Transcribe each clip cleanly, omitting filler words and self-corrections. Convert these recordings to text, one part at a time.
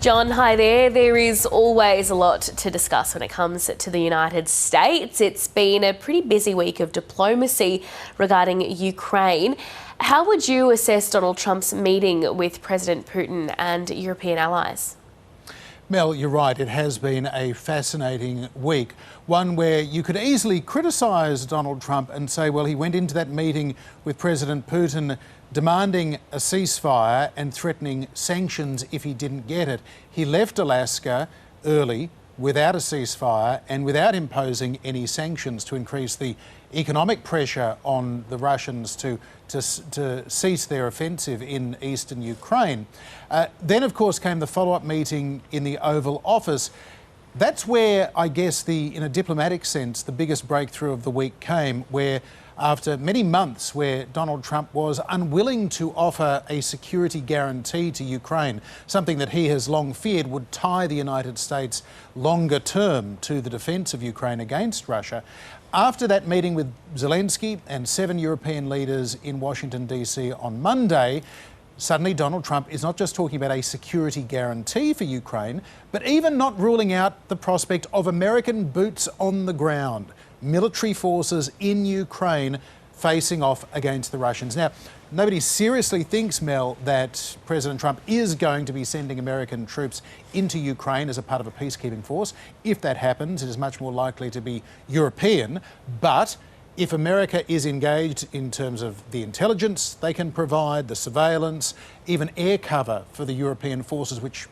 John, hi there. There is always a lot to discuss when it comes to the United States. It's been a pretty busy week of diplomacy regarding Ukraine. How would you assess Donald Trump's meeting with President Putin and European allies? Mel, you're right. It has been a fascinating week, one where you could easily criticise Donald Trump and say, well, he went into that meeting with President Putin demanding a ceasefire and threatening sanctions if he didn't get it. He left Alaska early without a ceasefire and without imposing any sanctions to increase the economic pressure on the Russians to cease their offensive in eastern Ukraine. Then, of course, came the follow-up meeting in the Oval Office. That's where, I guess, in a diplomatic sense, the biggest breakthrough of the week came, where after many months where Donald Trump was unwilling to offer a security guarantee to Ukraine, something that he has long feared would tie the United States longer term to the defence of Ukraine against Russia. After that meeting with Zelenskyy and 7 European leaders in Washington, D.C. on Monday, suddenly Donald Trump is not just talking about a security guarantee for Ukraine, but even not ruling out the prospect of American boots on the ground, military forces in Ukraine facing off against the Russians. Now, nobody seriously thinks, Mel, that President Trump is going to be sending American troops into Ukraine as a part of a peacekeeping force. If that happens, it is much more likely to be European. But if America is engaged in terms of the intelligence they can provide, the surveillance, even air cover for the European forces, which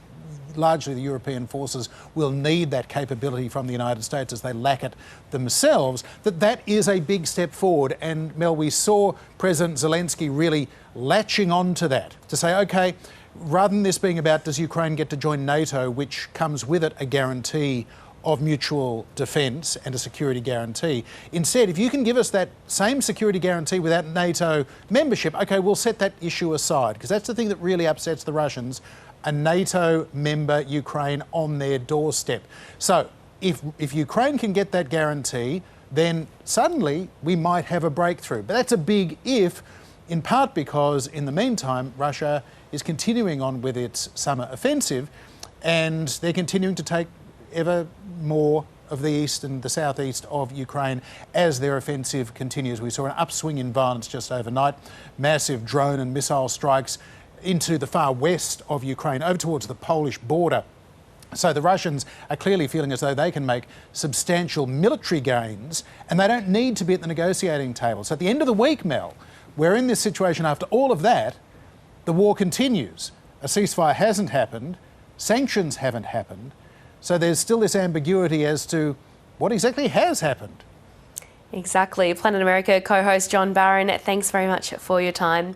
largely the European forces will need that capability from the United States as they lack it themselves, that is a big step forward. And Mel, we saw President Zelenskyy really latching on to that, to say, OK, rather than this being about does Ukraine get to join NATO, which comes with it a guarantee of mutual defence and a security guarantee. Instead, if you can give us that same security guarantee without NATO membership, OK, we'll set that issue aside, because that's the thing that really upsets the Russians, a NATO member Ukraine on their doorstep. So if Ukraine can get that guarantee, then suddenly we might have a breakthrough. But that's a big if, in part because in the meantime, Russia is continuing on with its summer offensive and they're continuing to take ever more of the east and the southeast of Ukraine as their offensive continues. We saw an upswing in violence just overnight, massive drone and missile strikes into the far west of Ukraine, over towards the Polish border. So the Russians are clearly feeling as though they can make substantial military gains and they don't need to be at the negotiating table. So at the end of the week, Mel, we're in this situation after all of that, the war continues. A ceasefire hasn't happened, sanctions haven't happened, so there's still this ambiguity as to what exactly has happened. Exactly. Planet America co-host John Barron, thanks very much for your time.